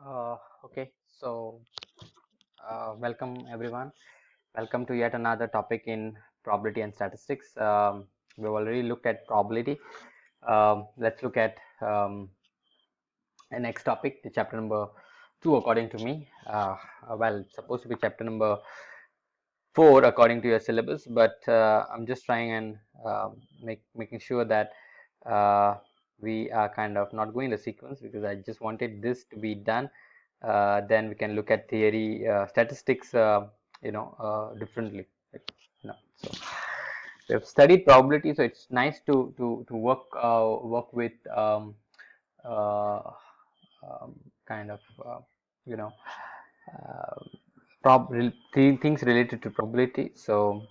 Okay, so welcome everyone. Welcome to yet another topic in probability and statistics. We've already looked at probability. Let's look at the next topic, the chapter number 2, according to me. Well, it's supposed to be chapter number 4 according to your syllabus, but I'm just trying and making sure that uh, we are kind of not going the sequence because I just wanted this to be done. Then we can look at theory, statistics, differently. So we have studied probability, so it's nice to work with uh, kind of you know uh, things related to probability. So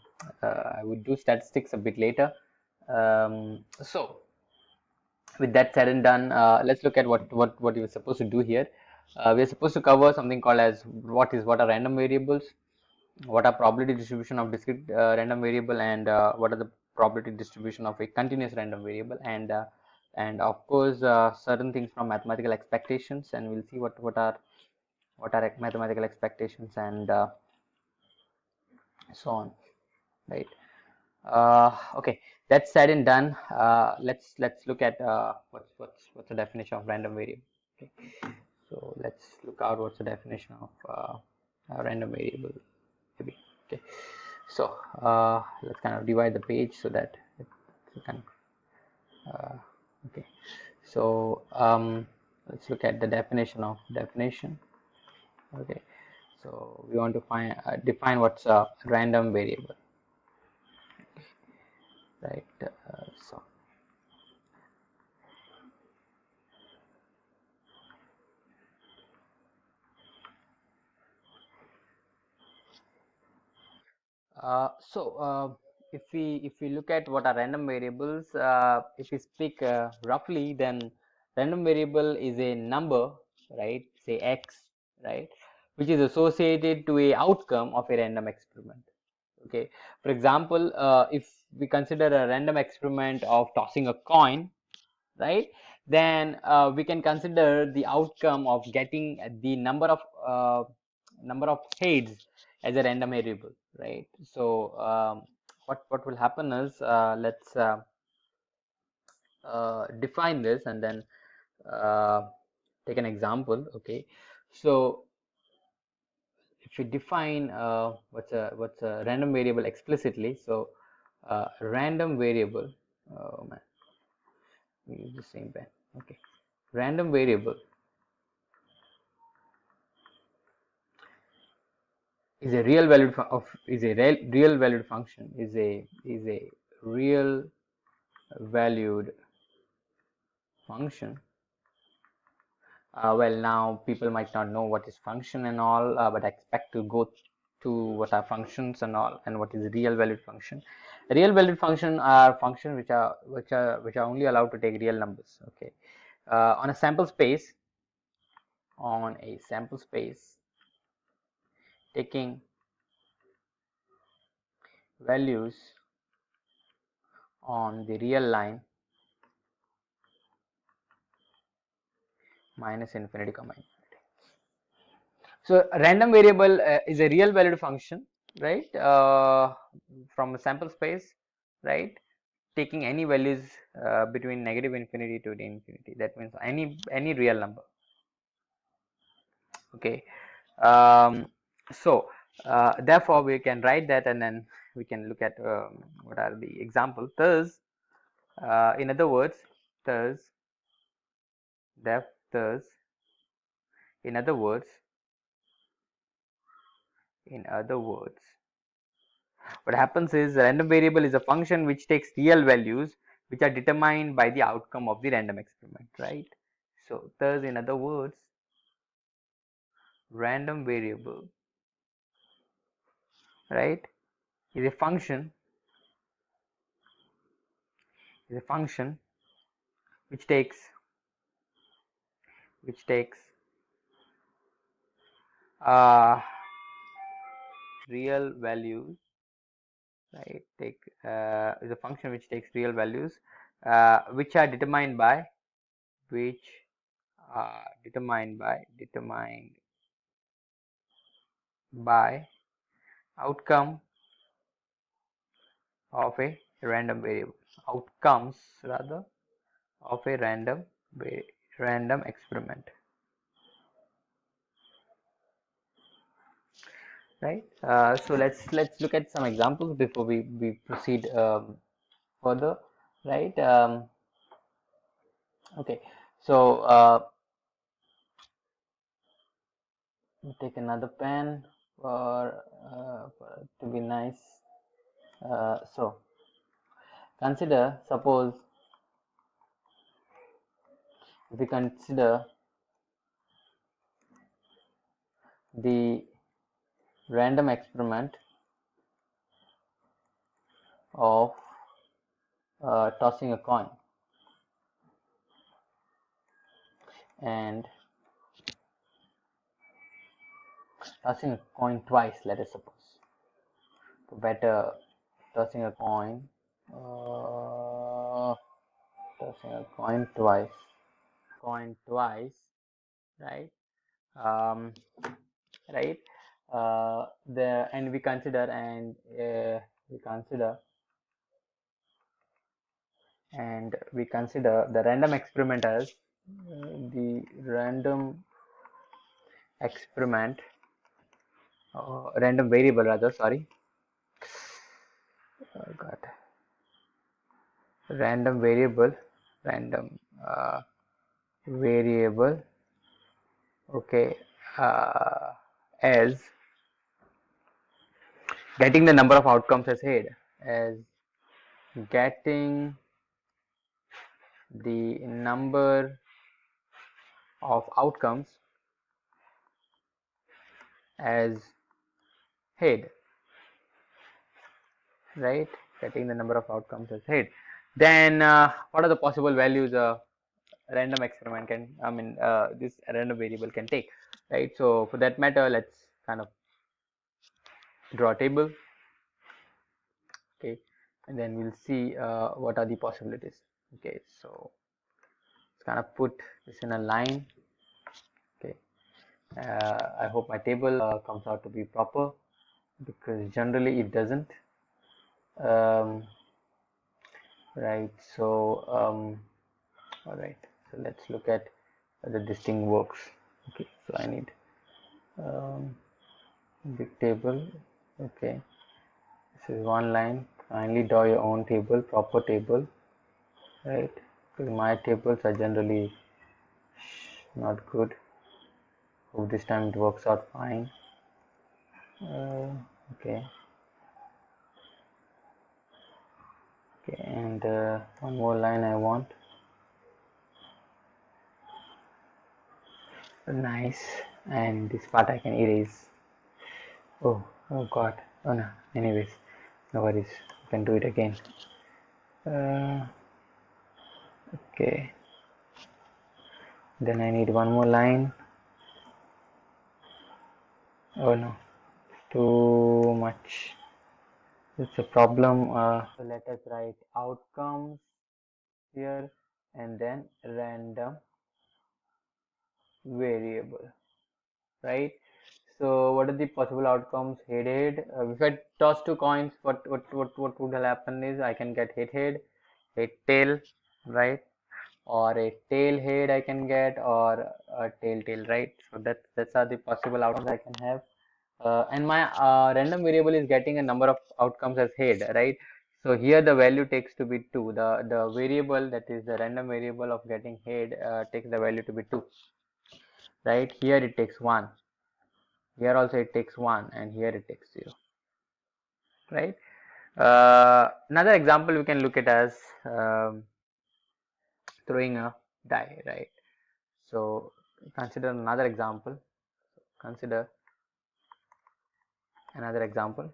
I would do statistics a bit later. So with that said and done, let's look at what you're supposed to do here. We are supposed to cover something called as what are random variables, what are probability distribution of discrete random variable, and what are the probability distribution of a continuous random variable, and of course certain things from mathematical expectations, and we'll see what are mathematical expectations and so on, right? Okay, that's said and done. Let's look at what's the definition of random variable. Okay, so let's look out what's the definition of a random variable, maybe. Okay, so let's kind of divide the page so that it can. Okay, so let's look at the definition of definition. Okay, so we want to define what's a random variable, right? So if we look at what are random variables, if we speak roughly, then random variable is a number, right? Say x, right, which is associated to a outcome of a random experiment. Okay, for example, if we consider a random experiment of tossing a coin, right, then we can consider the outcome of getting the number of heads as a random variable, right? So what will happen is, let's define this and then uh, take an example. Okay, so if we define what's a random variable explicitly, so random variable, oh man, we use the same pen. Okay, random variable is a real valued of is a real valued function, is a real valued function. Well, now people might not know what is function and all, but I expect to go to what are functions and all, and what is real valued function. Real valued function are functions which are only allowed to take real numbers. Okay, on a sample space, taking values on the real line minus infinity comma infinity. So a random variable is a real valued function, right? From a sample space, right? Taking any values between negative infinity to the infinity. That means any real number. Okay. Um, so therefore we can write that, and then we can look at what are the examples. Thus, in other words, thus, thus, in other words, in other words. What happens is, a random variable is a function which takes real values which are determined by the outcome of the random experiment, right? So thus, in other words, random variable, right, is a function which takes which takes uh, real values, right? Take is a function which takes real values which are determined by which determined by outcome of a random variable, outcomes rather of a random experiment, right? So let's look at some examples before we proceed further, right? Okay, so take another pen for it to be nice. So consider, suppose if we consider the random experiment of tossing a coin, and tossing a coin twice, let us suppose. So better tossing a coin, uh, tossing a coin twice, right? Um, right. The and we consider the random experiment as the random experiment, random variable rather, sorry. Oh God. Random variable, random variable, okay, as getting the number of outcomes as getting the number of outcomes as head, right? Getting the number of outcomes as head. Then what are the possible values a random experiment can, this random variable can take, right? So for that matter, let's kind of draw a table, okay, and then we'll see what are the possibilities. Okay, so let's kind of put this in a line. Okay, I hope my table comes out to be proper, because generally it doesn't. um, right, so all right, so let's look at whether this thing works. Okay, so I need big table. Okay, this is one line. Kindly draw your own table, proper table, right? Because my tables are generally not good. Hope this time it works out fine. Okay. Okay, and one more line I want. Nice. And this part I can erase. Oh God. Oh no. Anyways, no worries. You can do it again. Uh, okay. Then I need one more line. Oh no. Too much. It's a problem. So let us write outcomes here and then random variable, right? So what are the possible outcomes? Head. If I toss two coins, what would happen is I can get head, tail, right? Or a tail head I can get, or a tail, right? So that's are the possible outcomes I can have. And my random variable is getting a number of outcomes as head, right? So here the value takes to be 2. The variable, that is the random variable of getting head, takes the value to be 2, right? Here it takes 1. Here also it takes 1, and here it takes 0, right? Another example we can look at as throwing a die, right? So consider another example. Consider another example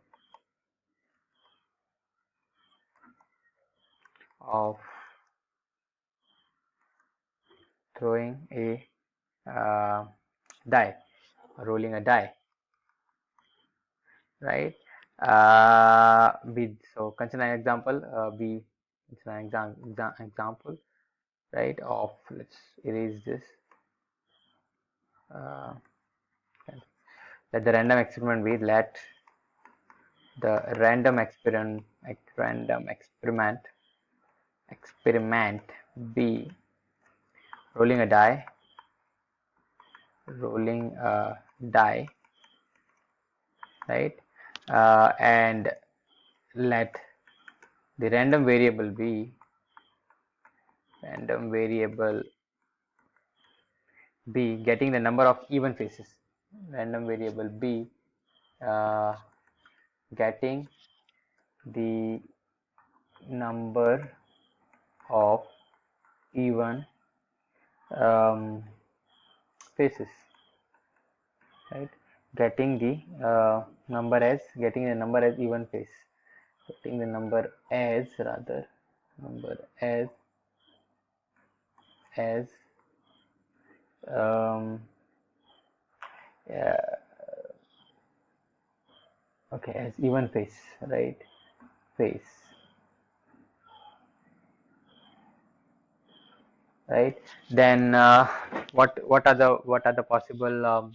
of throwing a die, rolling a die, right? So consider an example. It's an example, right? Of, let's erase this. uh, let the random experiment be, let the random experiment be rolling a die, rolling a die, right? And let the random variable be getting the number of even faces. Random variable b getting the number of even faces, right? Getting the getting the number as even face, getting the number as rather number as um, yeah, okay, as even face, right? Face, right? Then what are the possible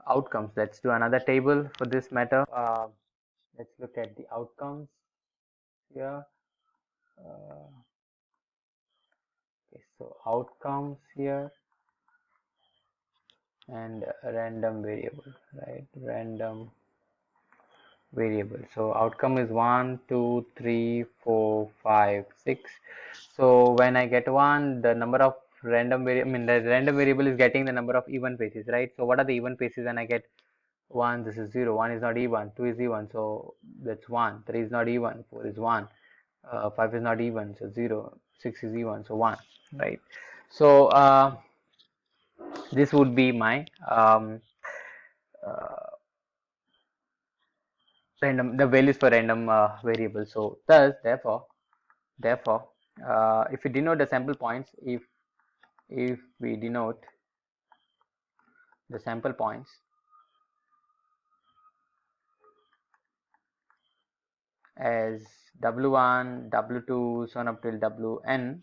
outcomes? Let's do another table for this matter. Let's look at the outcomes here. Okay, so outcomes here and random variable, right? Random variable. So outcome is 1, 2, 3, 4, 5, 6. So when I get 1, the number of random variable, I mean the random variable is getting the number of even faces, right? So what are the even faces when I get 1? This is 0. 1 is not even. 2 is even. So that's 1. 3 is not even. 4 is 1. 5 is not even. So 0. 6 is even. So 1, right? So this would be my uh, random, the values for random variable. So thus therefore if we denote the sample points, if we denote the sample points as w1, w2, so on up till wn,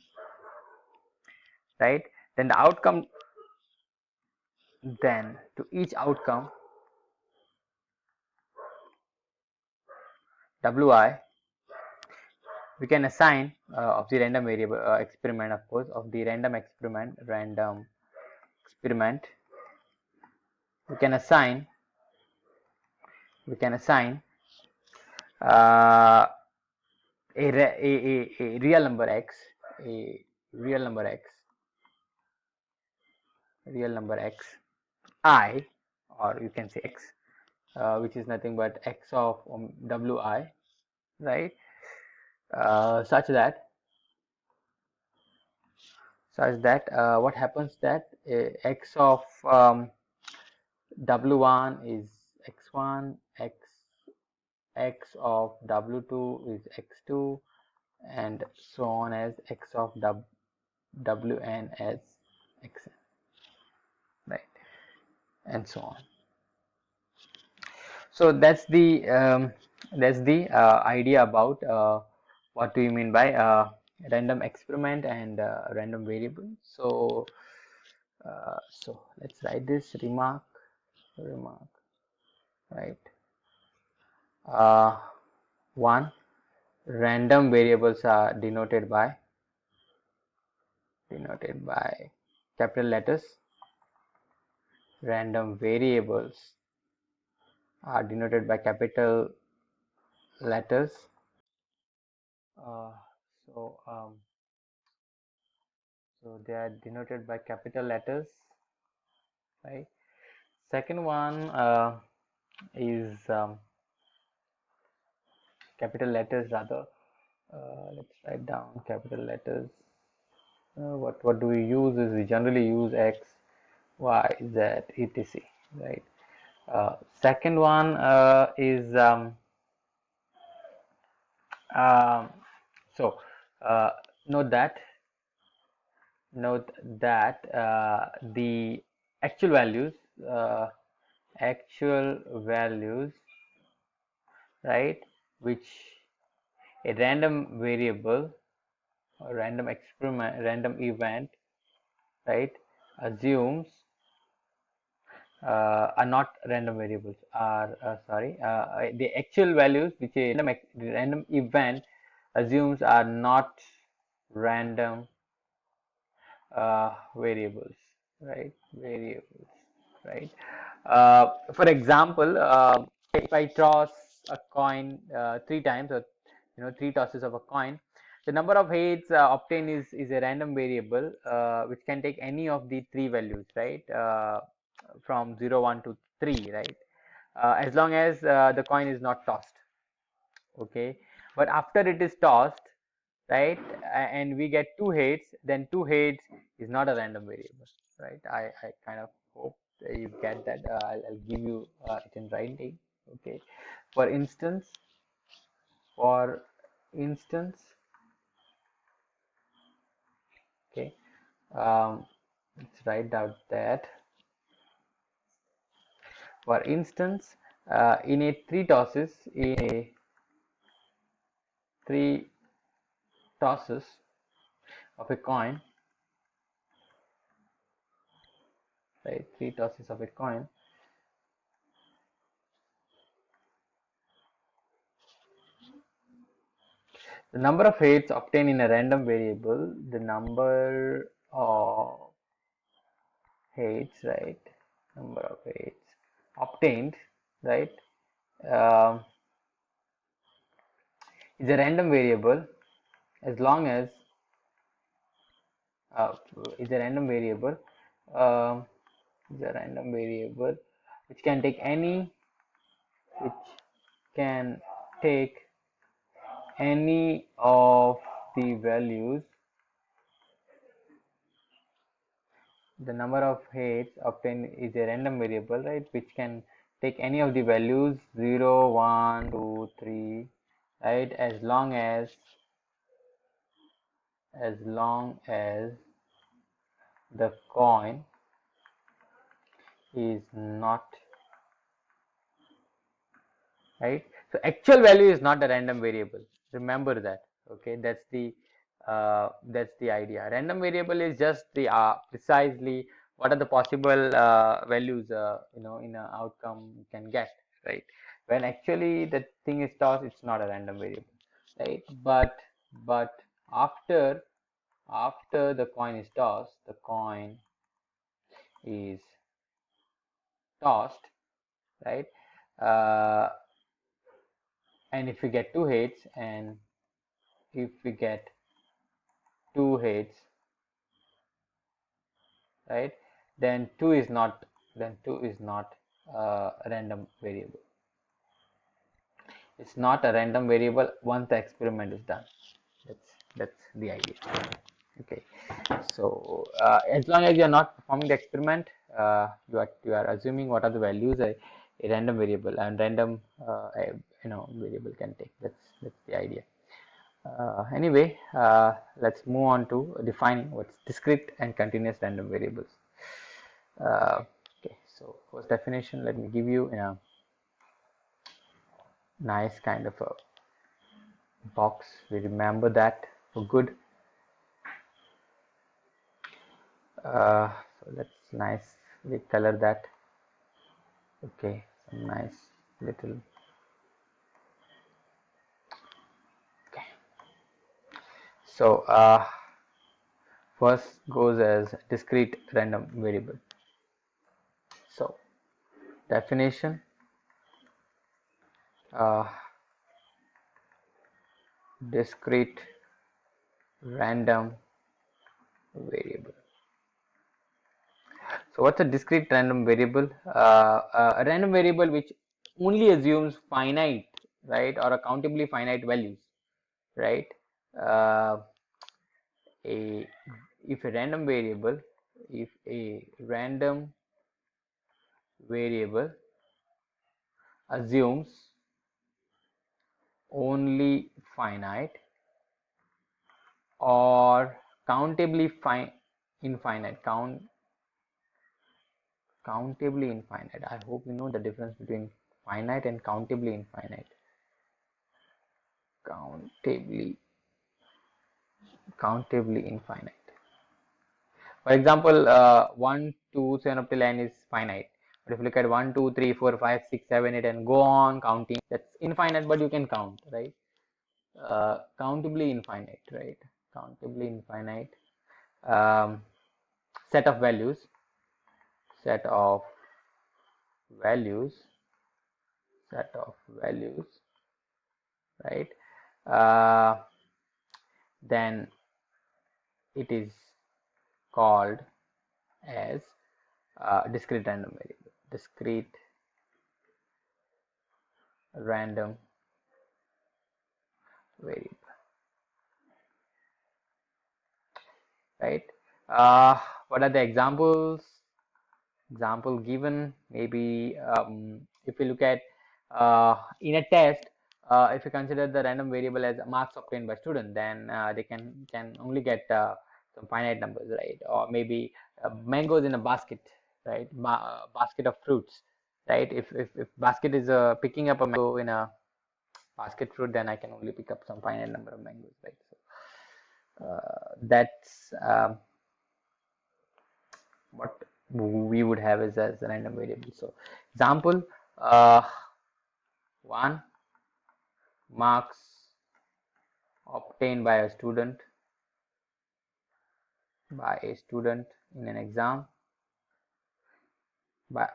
right? Then the outcome, then to each outcome wi, we can assign of the random variable experiment, of course, of the random experiment, we can assign uh, a real number x, a real number x, I, or you can say x, which is nothing but x of wi, right? Such that what happens that x of w1 is x1, x of w2 is x2, and so on as x of wn as xn, right? And so on. So that's the idea about what do you mean by random experiment and random variable. So let's write this remark, right? One, random variables are denoted by capital letters. Random variables are denoted by capital letters. Uh, so so they are denoted by capital letters, right? Second one is capital letters rather. Let's write down capital letters. What do we use is we generally use x, y, z, etc. Right. Second one is um, so uh, note that the actual values, uh, right, which a random variable or random experiment, random event, right, assumes are not random variables, are sorry, the actual values which a random event assumes are not random variables, right? Variables, right? For example, if I toss a coin 3 times, or three tosses of a coin, the number of heads obtained is a random variable which can take any of the three values, right? From 0, 1 to 3, right? As long as the coin is not tossed, okay? But after it is tossed, right, and we get two heads, then two heads is not a random variable, right? I kind of hope that you get that. I'll give you it in writing, okay? For instance, for instance, okay, let's write out that. For instance, in a three tosses of a coin, right? Three tosses of a coin. The number of heads obtained in a random variable, the number of heads, right? Number of heads obtained, right? Um, is a random variable as long as uh, is a random variable um, is a random variable which can take any which can take any of the values. The number of heads obtained is a random variable, right, which can take any of the values 0, 1, 2, 3, right, as long as the coin is not, right. So actual value is not a random variable, remember that, okay? That's the idea. Random variable is just the precisely what are the possible values in an outcome you can get, right? When actually the thing is tossed, it's not a random variable, right? But after the coin is tossed, the coin is tossed, right? uh, and if we get two heads, and if we get two heads, right, then two is not a random variable. It's not a random variable once the experiment is done. That's the idea. Okay, so as long as you are not performing the experiment, you are assuming what are the values a random variable and random variable can take. That's the idea. Anyway, let's move on to defining what's discrete and continuous random variables. Okay, so first definition, let me give you in a nice kind of a box. We remember that for good. So let's nicely color that. Okay, some nice little. Okay, so first goes as discrete random variable. So definition, uh, discrete random variable. So what's a discrete random variable? A random variable which only assumes finite, right, or accountably finite values, right? Uh, a if a random variable, if a random variable assumes only finite or countably infinite, countably infinite. I hope you know the difference between finite and countably infinite. Countably infinite. For example, 1, 2, 7 up till n is finite, But if you look at 1, 2, 3, 4, 5, 6, 7, 8, and go on counting, that's infinite, but you can count, right? Countably infinite, right? Countably infinite um, set of values, set of values, set of values, right? Uh, then it is called as discrete random variable. Discrete random variable, right? What are the examples? Example given, maybe if you look at in a test, if you consider the random variable as marks obtained by student, then they can only get some finite numbers, right? Or maybe mangoes in a basket, right? Basket of fruits, right? If basket is picking up a mango in a basket fruit, then I can only pick up some finite number of mangoes, right? So that's what we would have is as a random variable. So example, uh, 1 marks obtained by a student in an exam by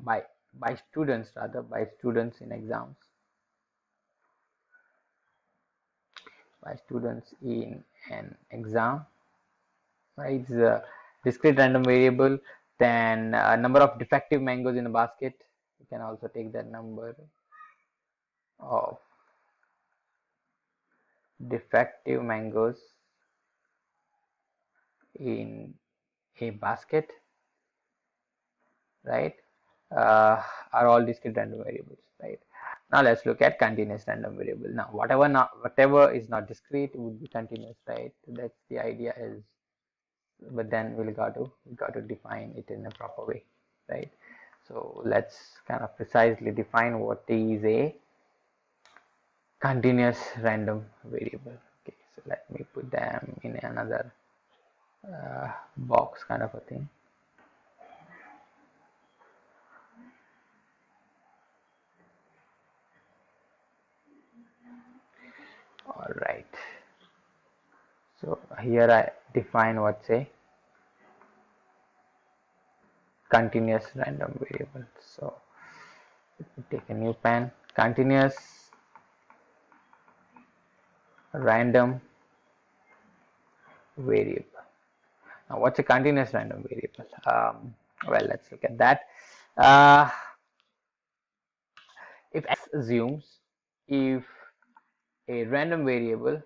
by by students rather by students in exams by students in an exam, right? It's a discrete random variable. Then number of defective mangoes in a basket, you can also take that number of defective mangoes in a basket, right? Are all discrete random variables, right? Now let's look at continuous random variable. Now whatever is not discrete would be continuous, right? That's the idea is, but then we got to define it in a proper way, right? So let's kind of precisely define what is a continuous random variable. Okay, so let me put them in another box kind of a thing. All right. So here I define what's a continuous random variable. So take a new pen. Continuous random variable. Now, what's a continuous random variable? Well, let's look at that. Uh, if x assumes if a random variable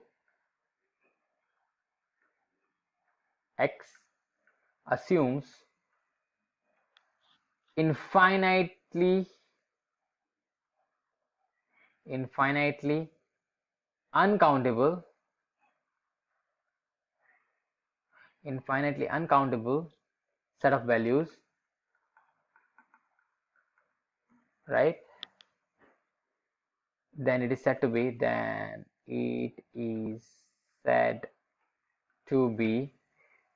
x assumes infinitely uncountable set of values, right? Then it is said to be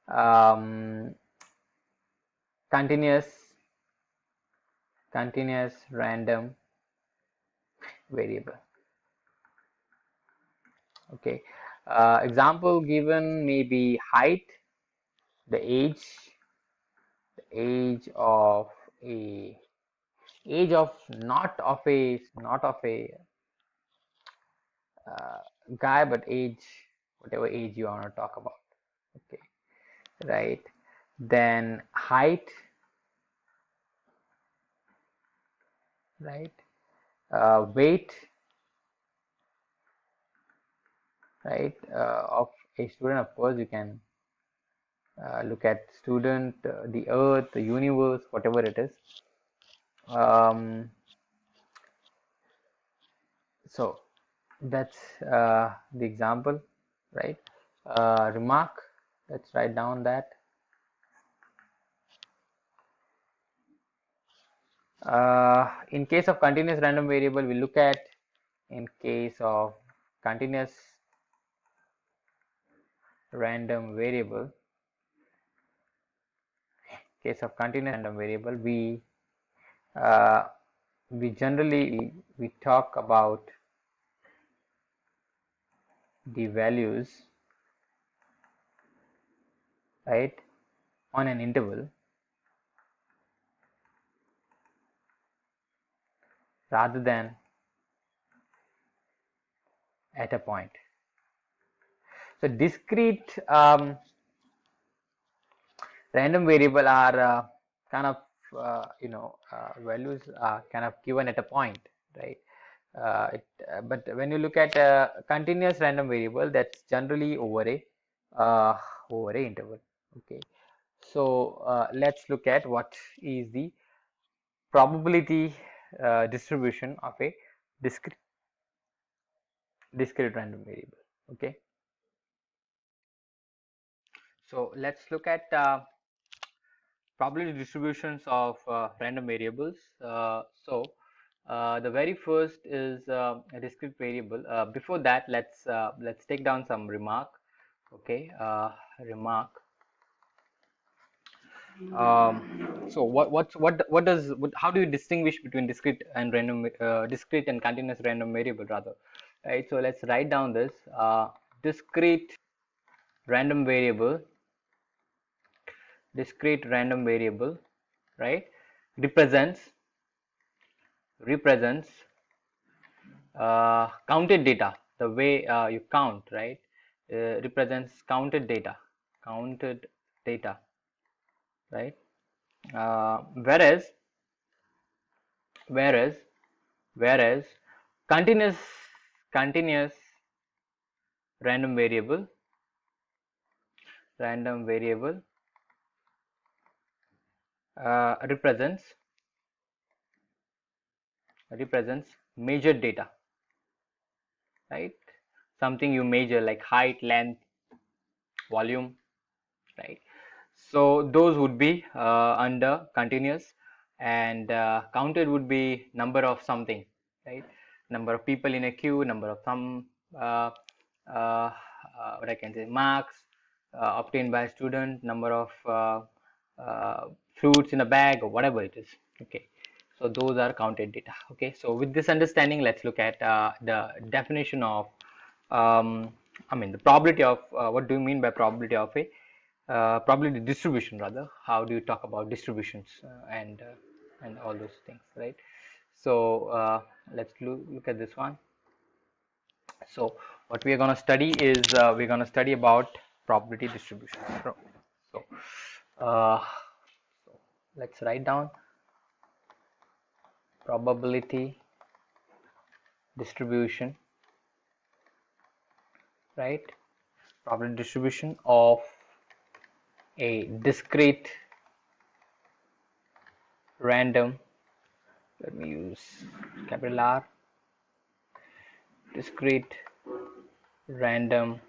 um, continuous random variable. Okay, example given may be height, the age of a age of not of a uh, guy, but age, whatever age you want to talk about. Okay, right? Then height, right? Weight, right? Of a student. Of course, you can look at student, the earth, the universe, whatever it is. So that's the example, right? Remark, let's write down that in case of continuous random variable, we look at in case of continuous random variable, we uh, we talk about the values, right, on an interval rather than at a point. So discrete random variable are kind of values are kind of given at a point, right? But when you look at a continuous random variable, that's generally uh, over a interval. Okay, so let's look at what is the probability distribution of a discrete random variable. Okay, so let's look at probability distributions of random variables. The very first is a discrete variable. Before that, let's take down some remark. Okay, remark. So what does how do you distinguish between discrete and discrete and continuous random variable rather, right? So let's write down this discrete random variable, discrete random variable, right? Represents represents counted data, the way you count, right? Represents counted data, right? Whereas whereas whereas continuous continuous random variable represents measured data, right? Something you measure like height, length, volume, right? So those would be under continuous, and counted would be number of something, right? Number of people in a queue, number of some uh, what I can say, marks obtained by a student, number of fruits in a bag, or whatever it is. Okay, so those are counted data. Okay, so with this understanding, let's look at the definition of the probability of what do you mean by probability of a probability distribution rather. How do you talk about distributions and all those things, right? So let's look at this one. So what we are going to study is we're going to study about probability distribution. So, uh, so let's write down probability distribution, right? Probability distribution of a discrete random, let me use capital R, discrete random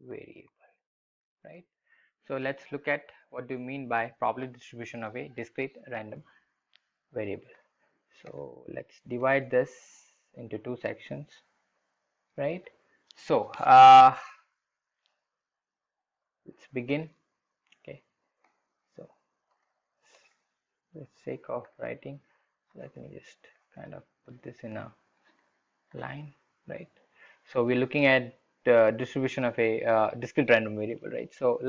variable, right? So let's look at what do you mean by probability distribution of a discrete random variable. So let's divide this into two sections, right? So let's begin. Okay, so for the sake of writing, let me just kind of put this in a line, right? So we're looking at the distribution of a discrete random variable, right? So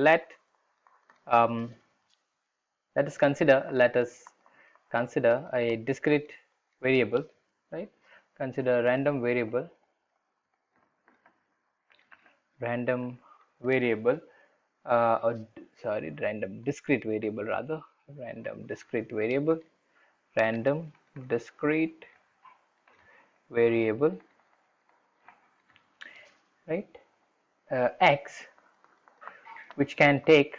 um, let us consider a discrete variable, right? Consider random variable, or sorry, random discrete variable rather, random discrete variable, random discrete variable, right? X, which can take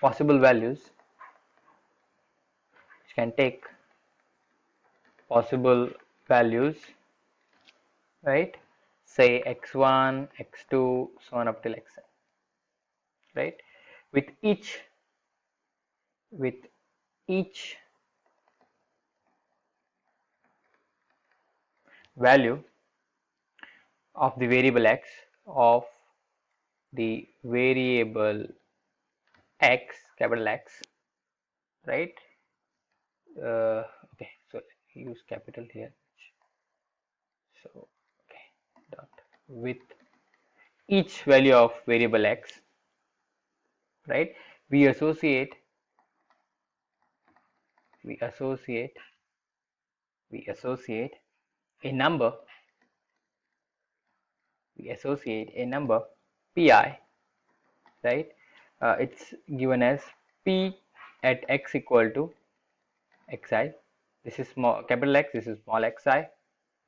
possible values, which can take possible values, right? Say x1, x2, so on up till xn, right? With each value of the variable x of the variable x, capital X, right? Okay, so use capital here. So okay, dot with each value of variable x, right? We associate we associate we associate a number we associate a number pi, right? It's given as p at x equal to xi. This is small capital X, this is small xi,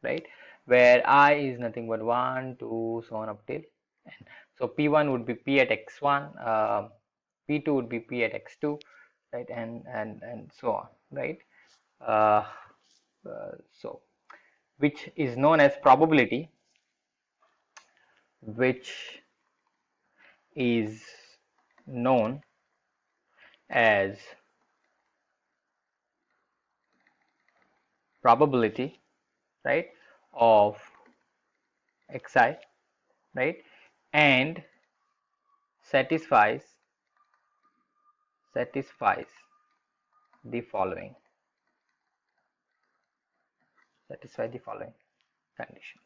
right? Where I is nothing but 1, 2, so on up till n. So p1 would be p at x1, p2 would be p at x2, right? And so on, right? Uh, so which is known as probability, which is known as probability, right, of xi, right, and satisfies satisfies the following satisfy the following conditions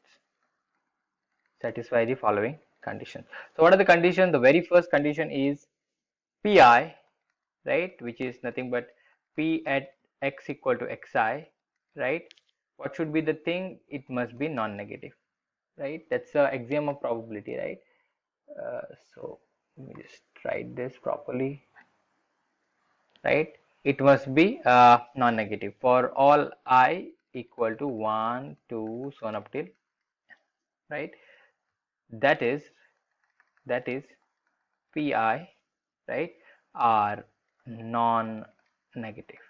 satisfy the following conditions. So what are the conditions? The very first condition is pi, right, which is nothing but p at x equal to xi, right? What should be the thing? It must be non-negative, right? That's the axiom of probability, right? So let me just write this properly, right? It must be non-negative for all I equal to 1, 2, so on up till, right? That is pi, right, are non-negative,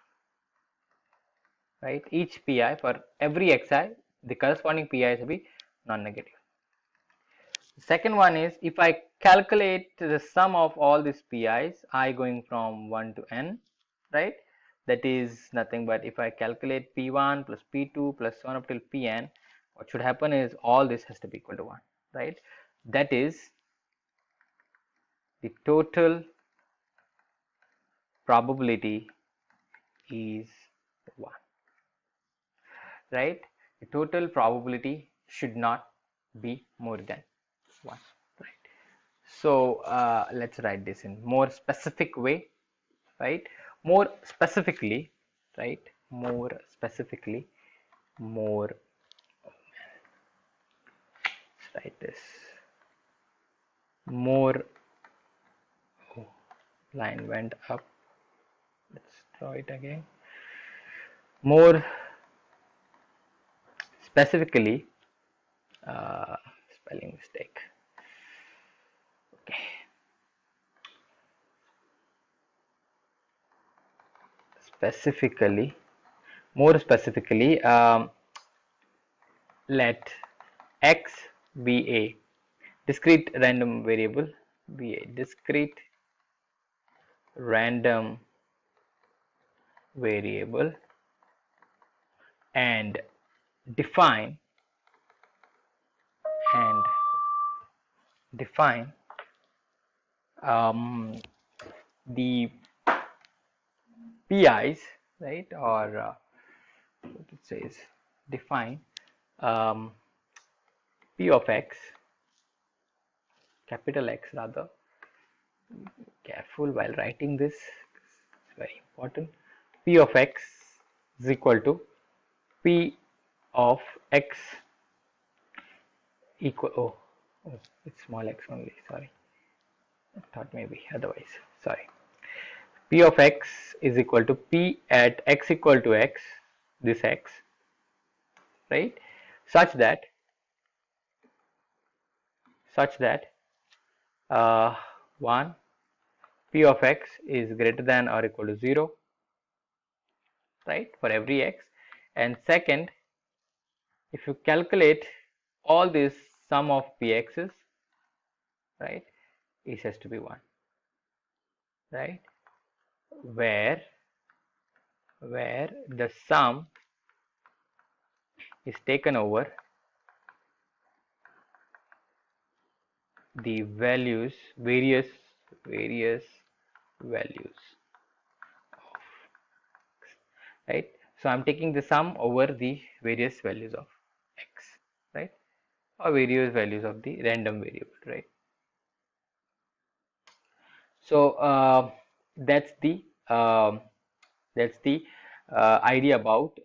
right? Each pi for every xi, the corresponding pi is to be non-negative. The second one is if I calculate the sum of all these pi's, I going from 1 to n, right? That is nothing but if I calculate p1 plus p2 plus so on up till pn, what should happen is all this has to be equal to 1, right? That is the total probability is 1, right? The total probability should not be more than 1, right? So let's write this in more specific way, right? More specifically, right? More specifically, more, let's write this more, oh, line went up, let's draw it again. More specifically, spelling mistake. Okay. Specifically, more specifically, let x be a discrete random variable, be a discrete random variable, and define and define the PIs, right? Or what it says, define um, P of x, capital X rather. Careful while writing this, it's very important. P of x is equal to P of x equal, oh, it's small x only, sorry. I thought maybe otherwise, sorry. P of x is equal to P at x equal to x, this x, right? Such that uh, 1, P of x is greater than or equal to 0, right, for every x. And second, if you calculate all this sum of px's, right, it has to be 1, right, where the sum is taken over the values, various values, right? So I'm taking the sum over the various values of x, right? Or various values of the random variable, right? So that's the um, that's the idea about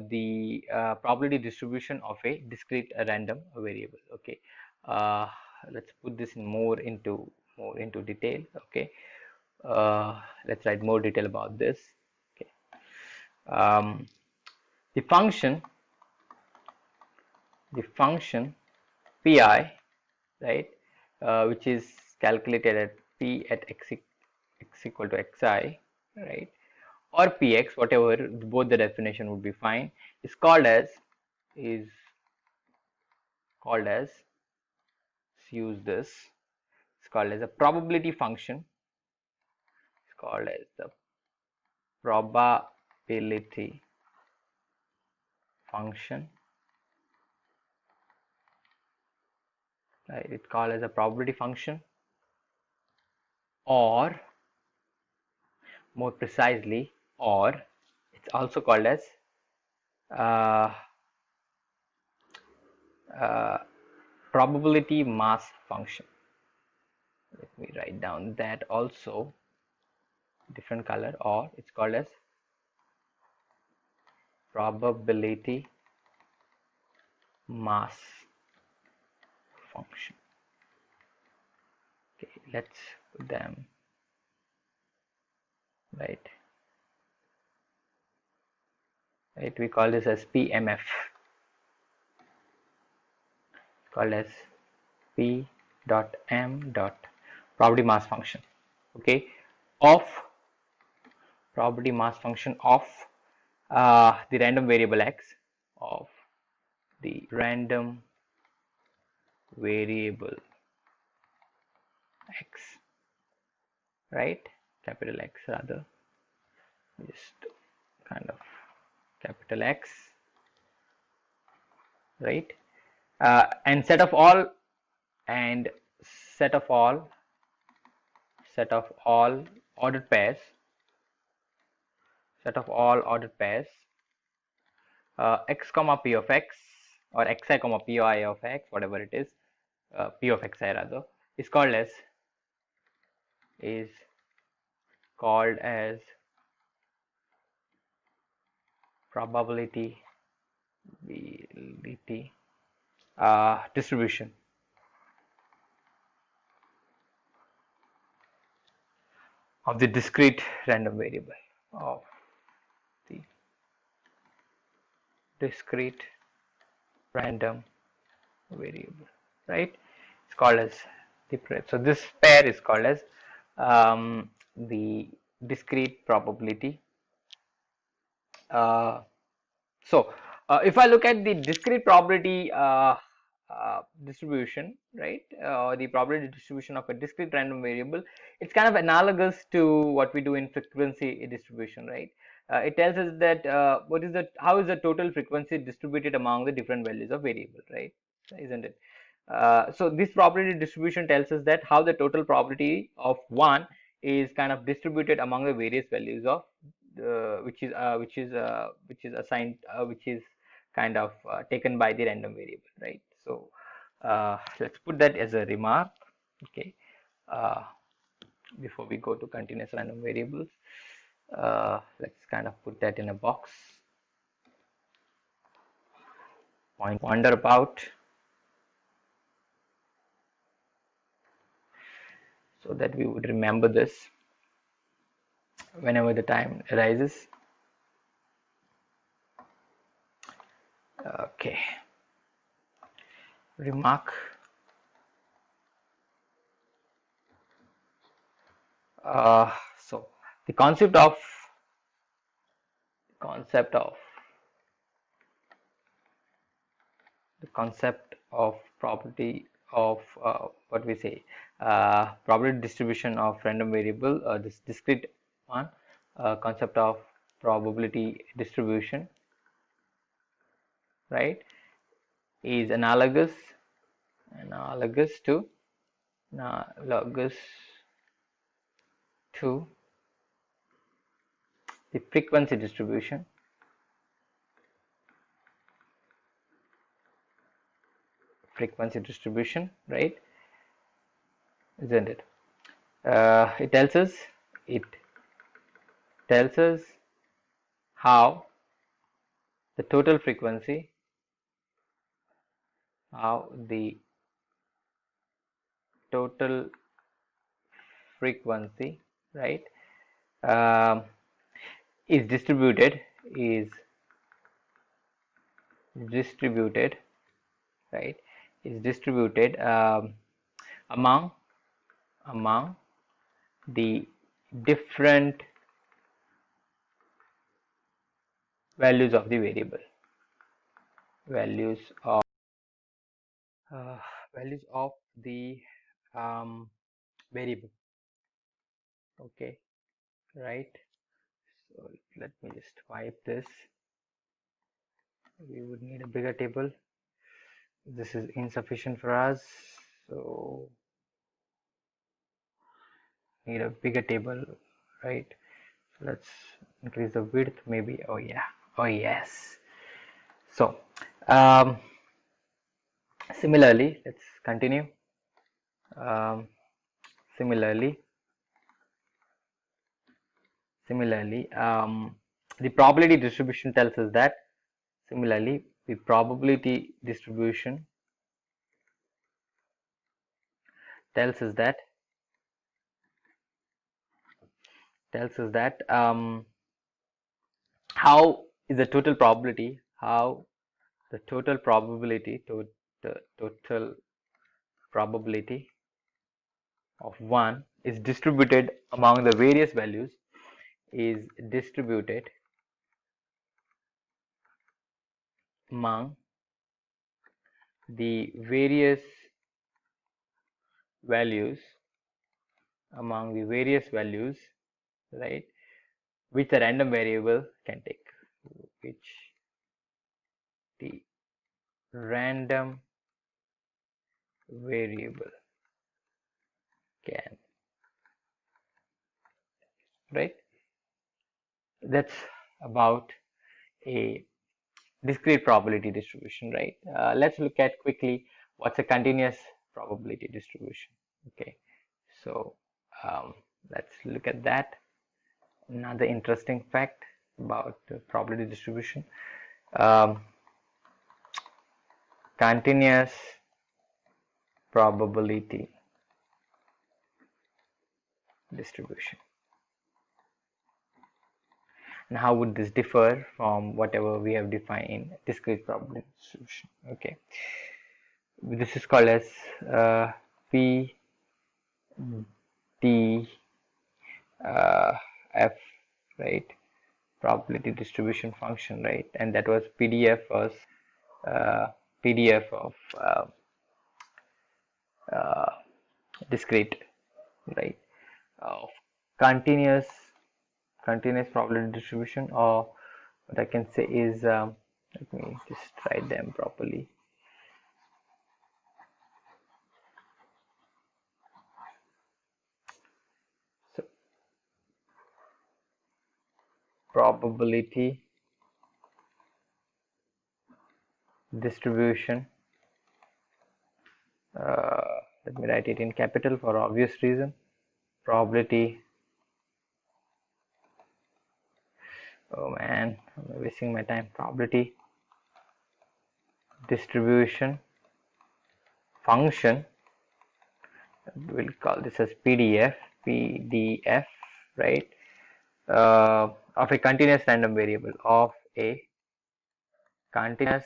the probability distribution of a discrete random variable. Okay, uh, let's put this in more into detail. Okay, let's write more detail about this. Okay, um, the function pi, right, which is calculated at p at x equal to xi, right, or px, whatever, both the definition would be fine, is is called as let's use this, it's called as a probability function. It's called as the probability function, right? It's called as a probability function, or more precisely, or it's also called as uh, uh, probability mass function. Let me write down that also, different color, or it's called as probability mass function. Okay, let's put them right. Right, we call this as PMF, called as P dot M dot probability mass function. Okay, of probability mass function of the random variable x, of the random variable x, right? Capital X rather, just kind of capital X, right? And set of all and set of all ordered pairs, x comma p of x, or xi comma pi of x, whatever it is, p of xi rather, is called as probability distribution of the discrete random variable, of the discrete random variable, right? It's called as the so this pair is called as the discrete probability. Uh, so if I look at the discrete probability distribution, right, the probability distribution of a discrete random variable, it's kind of analogous to what we do in frequency distribution, right? It tells us that how is the total frequency distributed among the different values of variable, right? Isn't it? So this probability distribution tells us that how the total probability of one is kind of distributed among the various values of which is assigned, which is kind of taken by the random variable, right? So let's put that as a remark. Okay, uh, before we go to continuous random variables, let's kind of put that in a box, ponder about, so that we would remember this whenever the time arises. Okay, remark. So the concept of property of what we say, probability distribution of random variable, this discrete one, concept of probability distribution, right, is analogous to analogous to the frequency distribution, right? Isn't it? It tells us how the total frequency, how the total frequency, right, um, is distributed, is distributed, right, is distributed among among the different values of the variable, values of uh, values of the um, variable. Okay, right. So let me just wipe this. We would need a bigger table. This is insufficient for us, so need a bigger table, right? So let's increase the width, maybe. Oh yeah, oh yes. So um, similarly, let's continue. Um, similarly, the probability distribution tells us that. Similarly, the probability distribution tells us that how is the total probability, how the total probability to the total probability of 1 is distributed among the various values, is distributed among the various values, right, which the random variable can take, which the random variable can, right? That's about a discrete probability distribution, right? Let's look at quickly what's a continuous probability distribution. Okay, so let's look at that. Another interesting fact about probability distribution. Um, continuous probability distribution. And how would this differ from whatever we have defined in discrete probability distribution? Okay, this is called as P D F, right? Probability distribution function, right? And that was uh, PDF of uh, discrete, right? Of continuous probability distribution, or what I can say is, let me just write them properly. So probability distribution, let me write it in capital for obvious reason. Probability, oh man, I'm wasting my time. Probability distribution function, we'll call this as PDF, right? Of a continuous random variable, of a continuous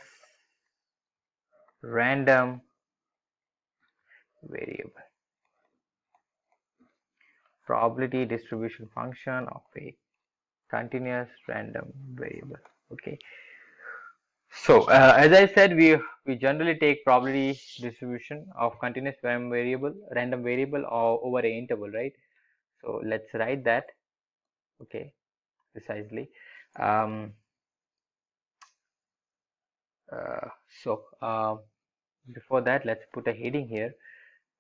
random variable, probability distribution function of a continuous random variable. Okay, so as I said, we generally take probability distribution of continuous random variable or over a interval, right? So let's write that. Okay, precisely. um, so before that, let's put a heading here.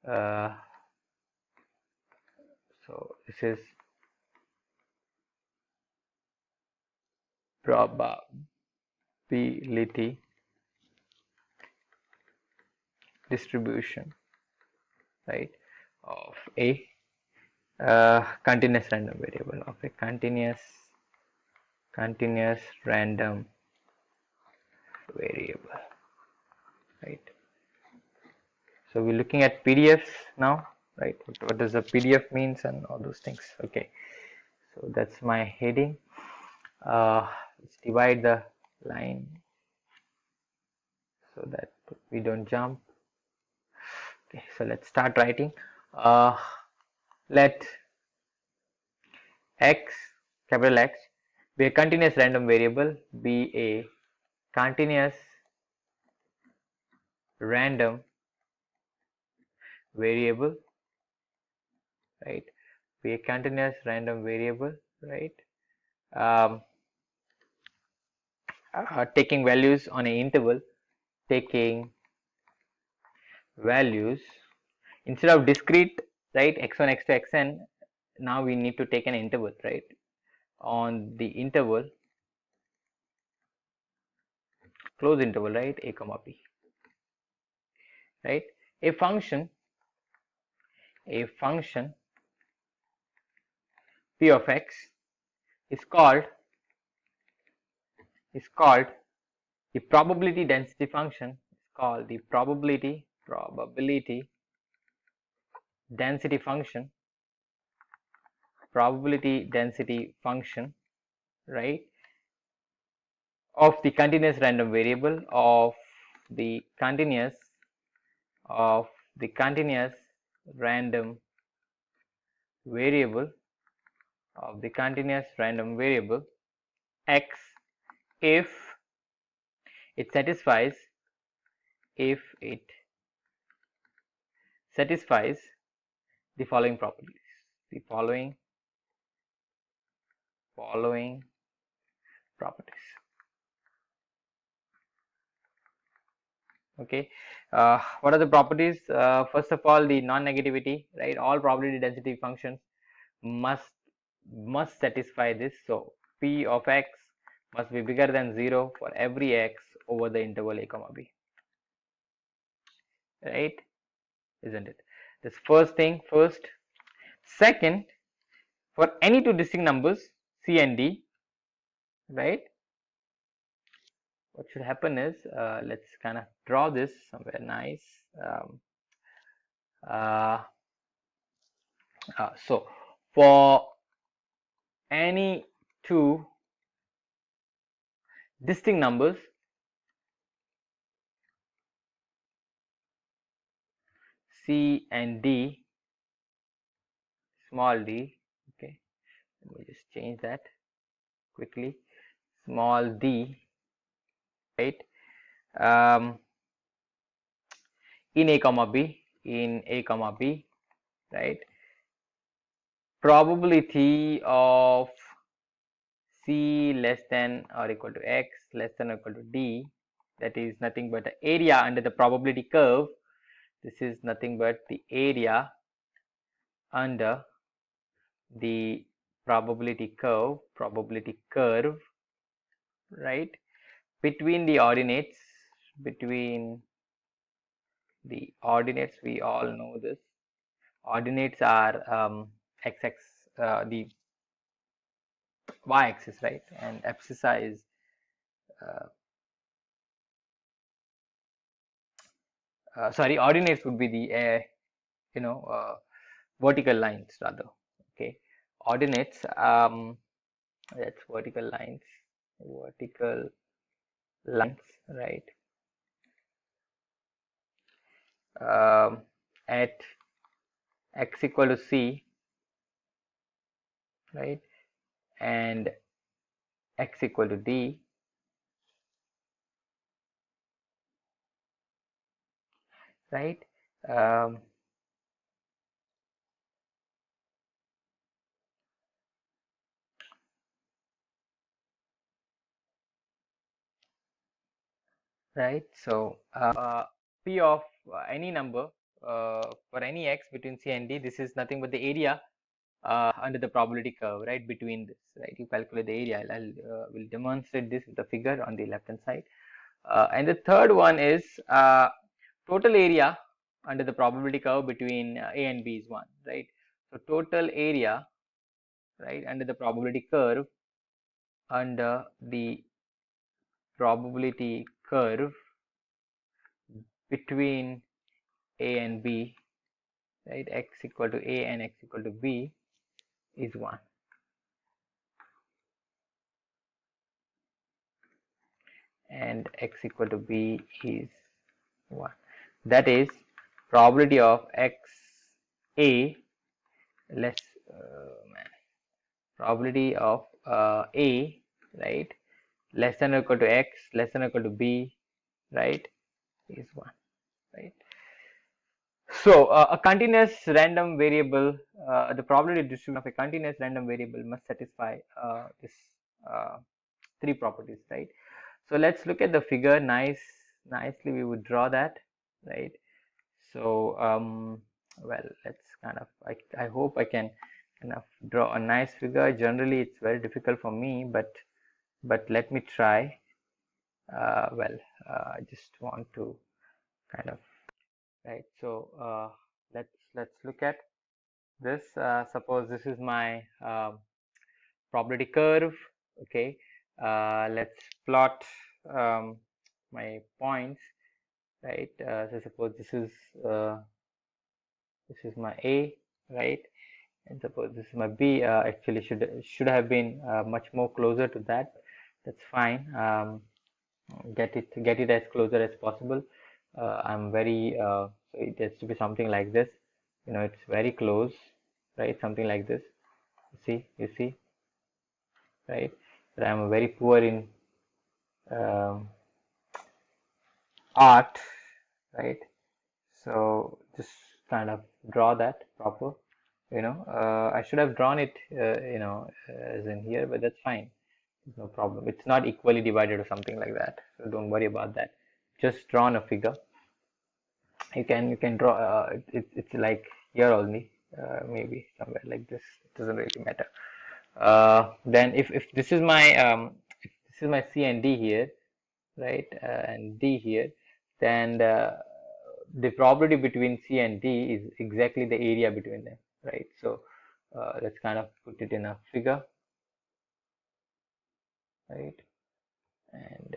uh, So this is probability distribution, right, of a continuous random variable, of a continuous random variable, right? So we're looking at PDFs now, right? What does a PDF means and all those things. Okay, so that's my heading. Let's divide the line so that we don't jump. Okay, so let's start writing. Uh, let x, capital X, be a continuous random variable, be a continuous random variable, right? Be a continuous random variable, right? Um, taking values on an interval, taking values instead of discrete, right? X1, x2, xn. Now we need to take an interval, right? On the interval, close interval, right? A comma b, right? A function p of x is called the probability density function. Is called the probability density function, right, of the continuous random variable of the continuous random variable x if it satisfies the following properties. The following properties. Okay, what are the properties? First of all, the non-negativity, right? All probability density functions must satisfy this. So p of x must be bigger than 0 for every x over the interval a comma b, right? Isn't it? This first thing first. Second, for any two distinct numbers c and d, right, what should happen is, let's kind of draw this somewhere nice. So for any two distinct numbers c and d, small d, okay, let me just change that quickly, small d, right, um, in a comma b, right, probability of c less than or equal to x less than or equal to d, that is nothing but the area under the probability curve. This is nothing but the area under the probability curve, right, between the ordinates, we all know this. Ordinates are x, the y-axis, right, and abscissa is sorry, ordinates would be the vertical lines rather. Okay, ordinates, that's vertical lines, right, at x equal to c, right, and x equal to d, right, um, right. So p of any number for any x between c and d, this is nothing but the area under the probability curve, right, between this, right? You calculate the area. Will demonstrate this with the figure on the left hand side. And the third one is total area under the probability curve between A and B is 1, right? So total area, right, under the probability curve between A and B, right, x equal to A and x equal to B is 1. And x equal to B is 1. That is probability of x A less probability of A, right, less than or equal to x less than or equal to B, right, is 1, right? So a continuous random variable, the probability distribution of a continuous random variable must satisfy this uh, three properties, right? So let's look at the figure. Nicely we would draw that, right? So well, let's kind of, I hope I can kind of draw a nice figure. Generally it's very difficult for me, but let me try. Well, I just want to kind of, right? So let's look at this. Suppose this is my probability curve. Okay, let's plot my points, right? So suppose this is my A, right? And suppose this is my B. Actually should have been much more closer to that. That's fine. Get it as closer as possible. I'm very so it has to be something like this. You know, it's very close, right? Something like this. You see, right? But I'm very poor in um, art, right? So just kind of draw that proper. You know, I should have drawn it, you know, as in here, but that's fine. No problem. It's not equally divided or something like that. So don't worry about that. Just draw on a figure. You can draw. It's like here only. Maybe somewhere like this. It doesn't really matter. Then if this is my C and D here, right, and D here, then the probability between C and D is exactly the area between them, right? So let's kind of put it in a figure, right? And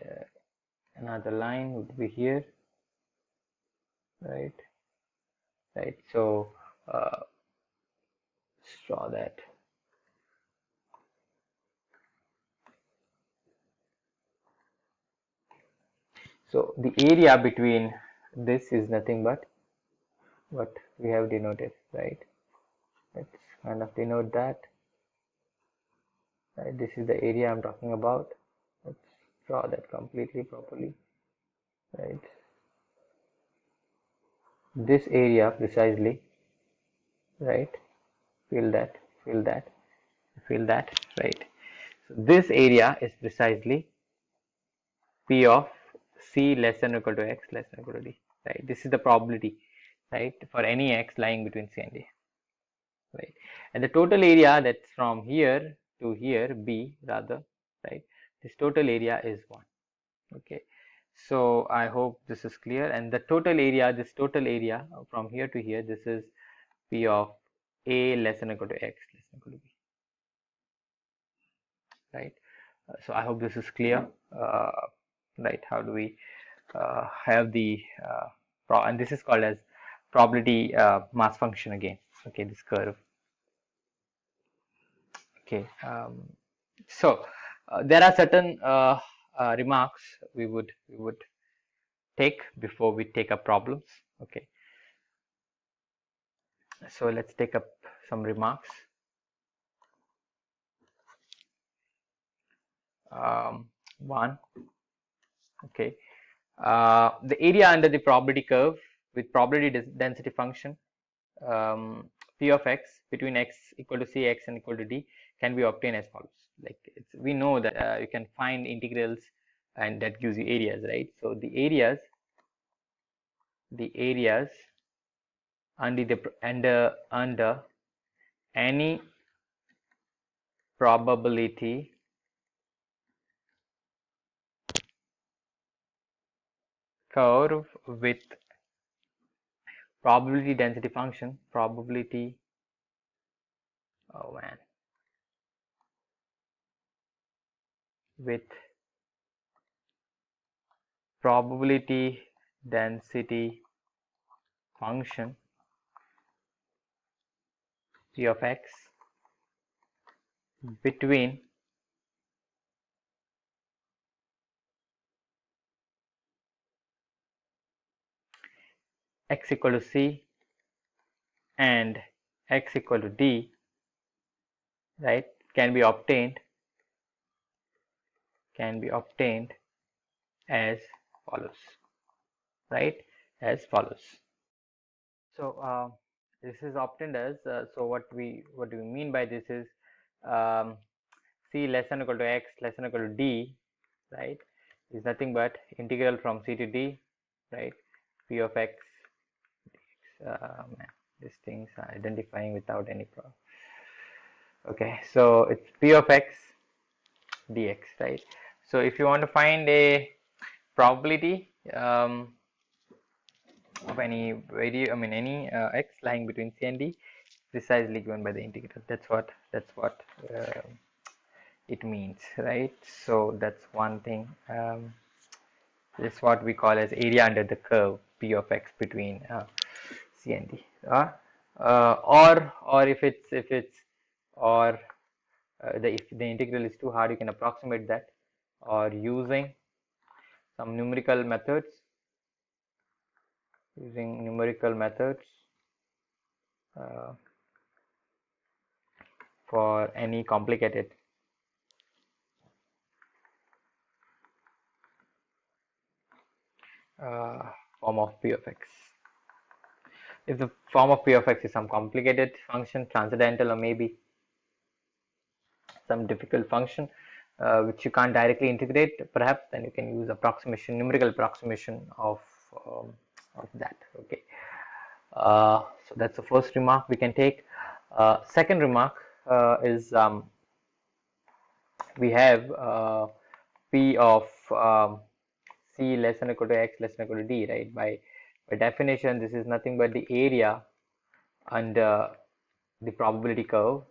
another line would be here, right? Right. So let's draw that. So the area between this is nothing but what we have denoted, right? Let's kind of denote that. Right, this is the area I'm talking about. Let's draw that completely properly, right? This area precisely, right? Feel that, feel that, feel that, right? So this area is precisely P of C less than or equal to X less than or equal to D, right? This is the probability, right, for any X lying between C and D, right? And the total area that's from here to here, B rather, right? This total area is 1, okay? So I hope this is clear. And the total area, this total area from here to here, this is P of A less than or equal to X less than or equal to B, right? So I hope this is clear, right? How do we have the and this is called as probability mass function again, okay, this curve, okay. So there are certain remarks we would take before we take up problems, okay. So let's take up some remarks. One, okay, the area under the probability curve with probability density function P of x between x equal to Cx and equal to D can be obtained as follows. Like we know that you can find integrals and that gives you areas, right? So the areas under any probability curve with probability density function, oh man, with probability density function p of x between x equal to c and x equal to d, right, can be obtained as follows, right, as follows. So this is obtained as so what do we mean by this is um, c less than or equal to x less than or equal to d, right, is nothing but integral from c to d, right, p of x man, these things are identifying without any problem. Okay, so it's p of x dx, right? So if you want to find a probability of any any x lying between c and d, precisely given by the integral. That's what it means, right? So that's one thing. This is what we call as area under the curve p of x between c and d. Or if it's or if the integral is too hard, you can approximate that, or using some numerical methods. Uh, for any complicated form of p of x. If the form of p of x is some complicated function, transcendental, or maybe some difficult function which you can't directly integrate, perhaps then you can use numerical approximation of that. Okay, so that's the first remark we can take. Second remark is we have p of c less than or equal to x less than or equal to d, right? By definition, this is nothing but the area under the probability curve,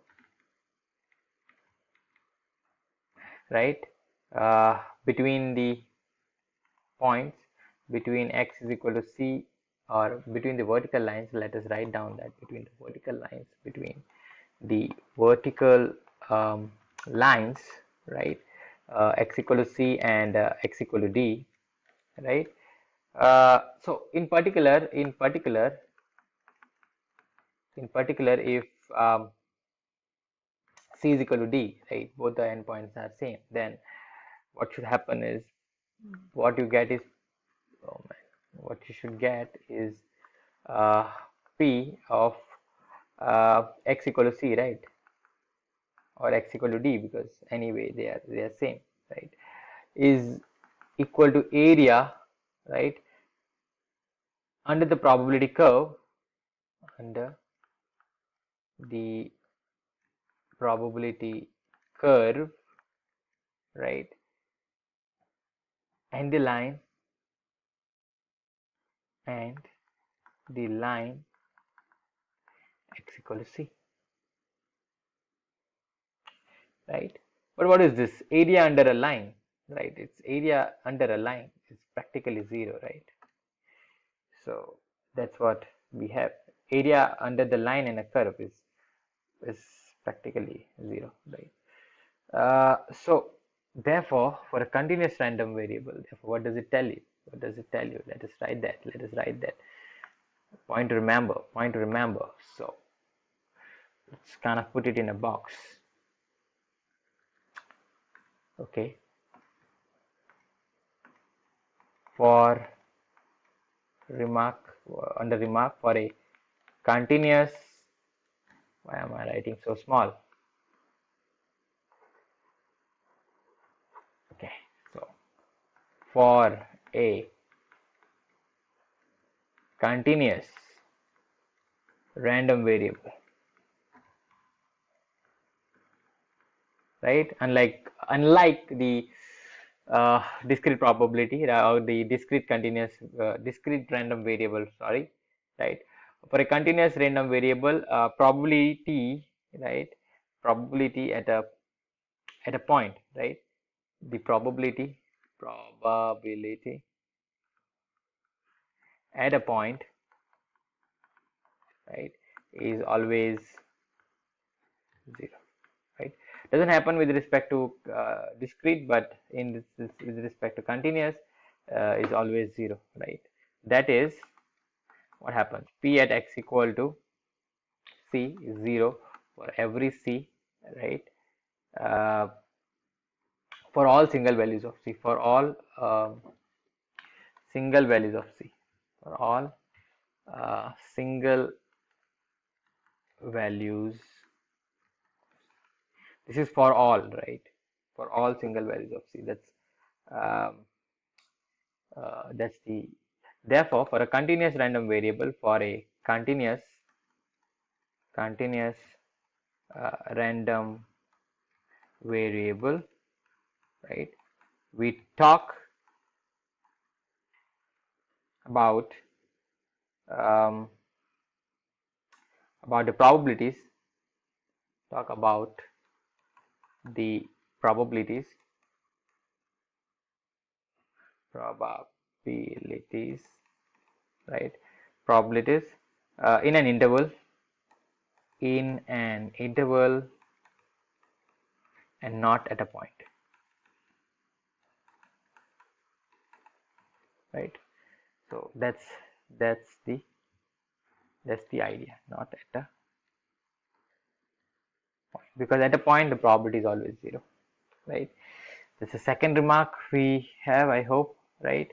right? Between the points between x is equal to c, or between the vertical lines. Let us write down that between the vertical lines, right? X equal to c and x equal to d, right? So in particular, if c is equal to d, right, both the endpoints are same, then what should happen is what you get is oh man, what you should get is uh, p of x equal to c, right, or x equal to d, because anyway they are same, right, is equal to area, right, under the probability curve, under the probability curve, right, and the line x equal to c, right? But what is this area under a line, right? It's area under a line is practically zero, right? So that's what we have. Area under the line in a curve is practically zero, right? So therefore, for a continuous random variable, therefore, what does it tell you? Let us write that. Point to remember. So let's kind of put it in a box. Okay. For under remark for a continuous, why am I writing so small? Okay, so for a continuous random variable right? Unlike the discrete probability or the discrete random variable, sorry, right? For a continuous random variable, probability, right? Probability at a point, right? The probability at a point, right, is always zero, right? Doesn't happen with respect to discrete, but in this with respect to continuous, is always zero, right? That is what happens. P at x equal to c is zero for every c, right? Uh, for all single values of c, for all single values of c, for all single values. This is for all, right? For all single values of c. Um, that's the. Therefore, for a continuous random variable, for a continuous random variable, right? We talk about um, the probabilities. Talk about the probabilities. Probabilities, right? Probabilities in an interval. In an interval and not at a point, right? So that's the idea, not at a point, because at a point the probability is always zero, right? That's the second remark we have, I hope, right?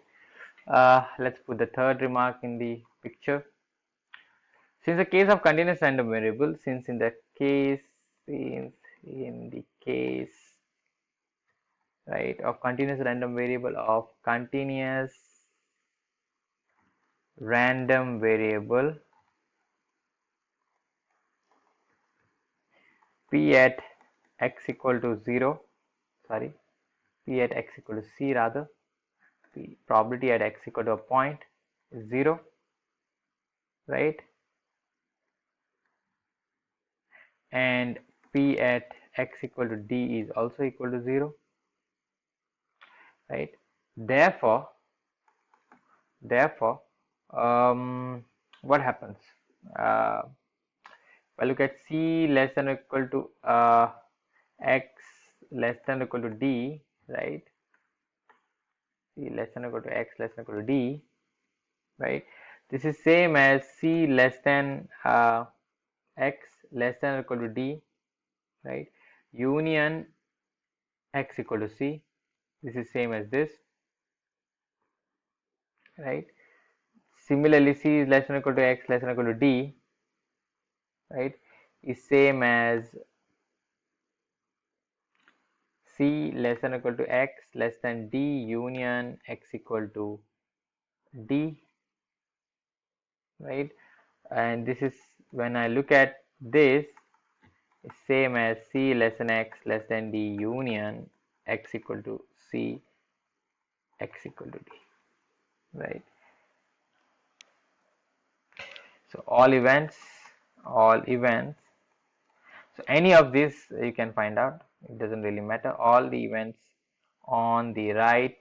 Let's put the third remark in the picture. Since the case of continuous random variable, since in the case right, of continuous random variable p at x equal to 0, sorry, p at x equal to c, rather, p probability at x equal to a point is 0, right? And p at x equal to d is also equal to 0, right? Therefore, what happens? If I look at c less than or equal to x less than or equal to d, right? C less than or equal to x less than or equal to d, right? This is same as c less than x less than or equal to d, right? Union x equal to c. This is same as this, right? Similarly, c is less than or equal to x less than or equal to d, right? Is same as c less than or equal to x less than d union x equal to d, right? And this is, when I look at this, is same as c less than x less than d union x equal to c x equal to d, right? So all events, so any of this you can find out, it doesn't really matter. All the events on the right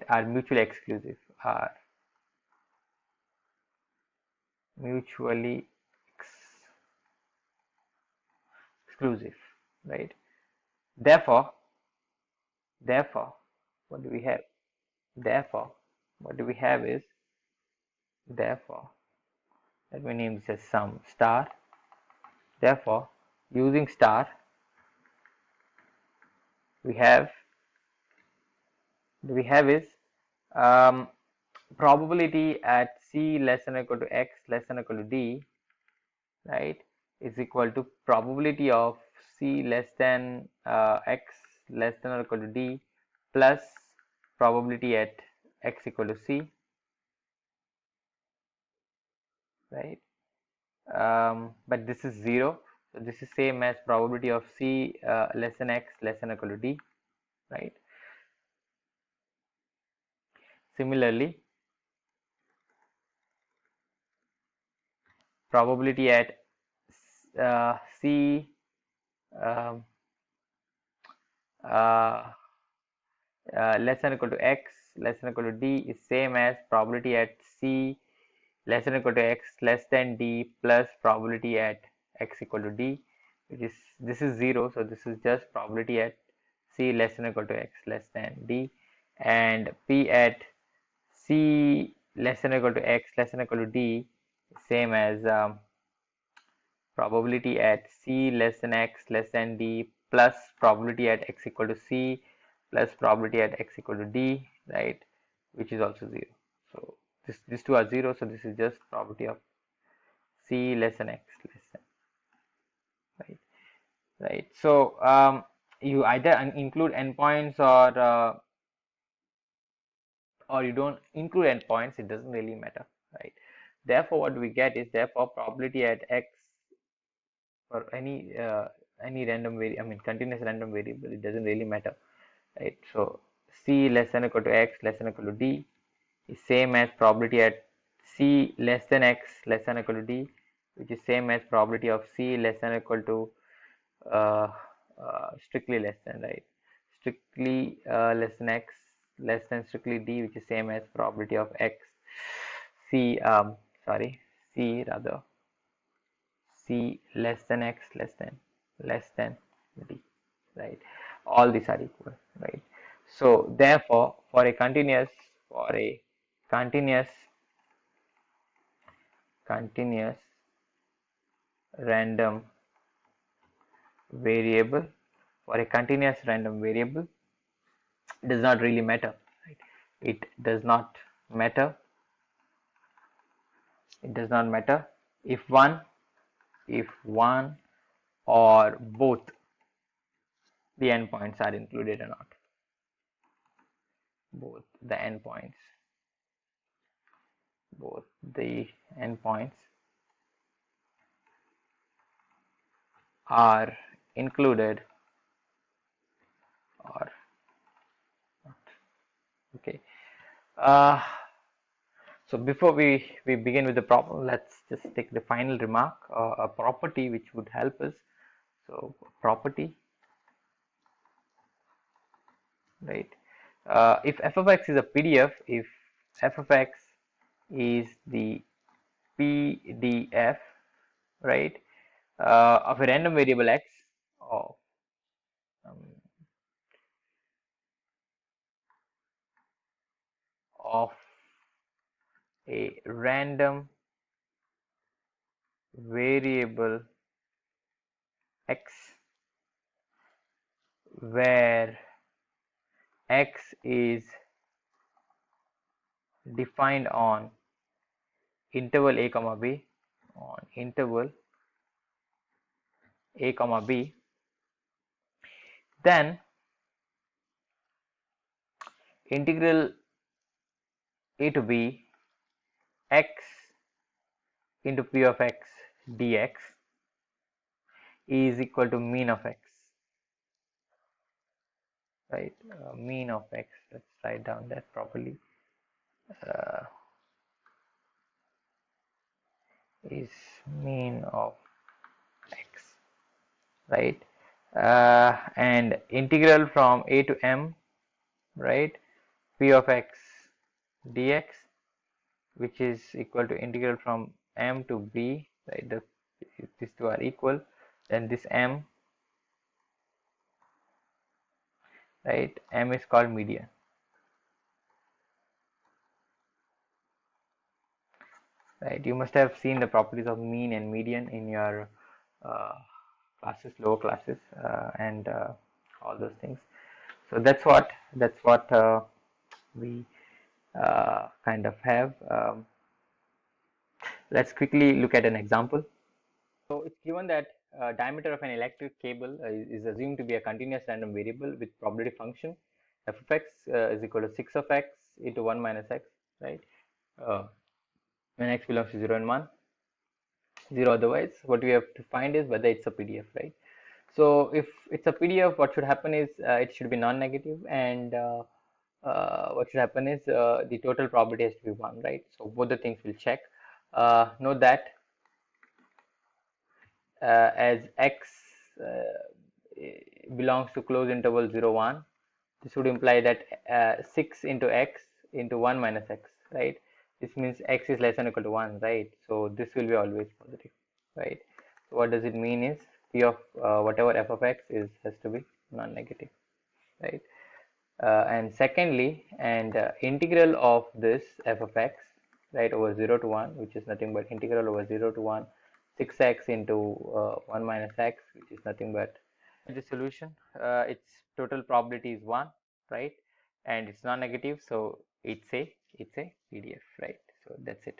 are mutually exclusive, mutually exclusive, right? Therefore, what do we have? Therefore, what do we have is, therefore, let me name this as sum star. Therefore, using star, we have is probability at c less than or equal to x less than or equal to d, right, is equal to probability of c less than x less than or equal to d plus probability at x equal to c, right? But this is 0 So this is same as probability of C less than X less than or equal to D, right? Similarly, probability at C um, uh, less than or equal to X less than or equal to D is same as probability at C less than or equal to X less than D plus probability at X equal to D, which is, this is 0, so this is just probability at C less than or equal to X less than D, and P at C less than or equal to X less than or equal to D same as probability at C less than X less than D plus probability at X equal to C plus probability at X equal to D, right, which is also 0. So these two are 0, so this is just probability of C less than X less than, right, right. So you either include endpoints or you don't include endpoints, it doesn't really matter, right? Therefore what we get is, therefore probability at X for any random continuous random variable, it doesn't really matter, right? So C less than or equal to X less than or equal to D is same as probability at C less than X less than or equal to D, which is same as probability of C less than or equal to uh, strictly less than, right? Strictly less than X less than strictly D, which is same as probability of X C sorry C rather C less than X less than D, right? All these are equal, right? So therefore for a continuous continuous random variable for a continuous random variable, it does not really matter, right? It does not matter, it does not matter if one or both the endpoints are included or not. Both the endpoints both the endpoints are included or not. Okay. So before we begin with the problem, let's just take the final remark, a property which would help us. So property, right? If f of x is a PDF, if f of x is the PDF, right, of a random variable x, of um, of a random variable x where x is defined on interval a comma b, on interval a comma b, then integral a to b x into p of x dx is equal to mean of x, right? Mean of x, let's write down that properly, uh, is mean of x, right? And integral from a to m, right, p of x dx, which is equal to integral from m to b, right? These two are equal, then this m, right, m is called median, right? You must have seen the properties of mean and median in your uh, classes, lower classes, and all those things. So that's what we kind of have. Let's quickly look at an example. So it's given that diameter of an electric cable is assumed to be a continuous random variable with probability function f of x is equal to 6 of x into 1 minus x, right? Uh, when x belongs to 0 and 1. 0 otherwise. What we have to find is whether it's a PDF, right? So if it's a PDF, what should happen is it should be non-negative, and what should happen is the total probability has to be 1, right? So both the things will check. Note that as x belongs to closed interval 0, 1, this would imply that 6 into x into 1 minus x, right? This means x is less than or equal to 1, right? So this will be always positive, right? So what does it mean is p of whatever f of x is has to be non-negative, right? And secondly, and integral of this f of x, right, over 0 to 1, which is nothing but integral over 0 to 1 6x into 1 minus x, which is nothing but the solution. Its total probability is 1, right, and it's non-negative, so it's a PDF, right? So that's it.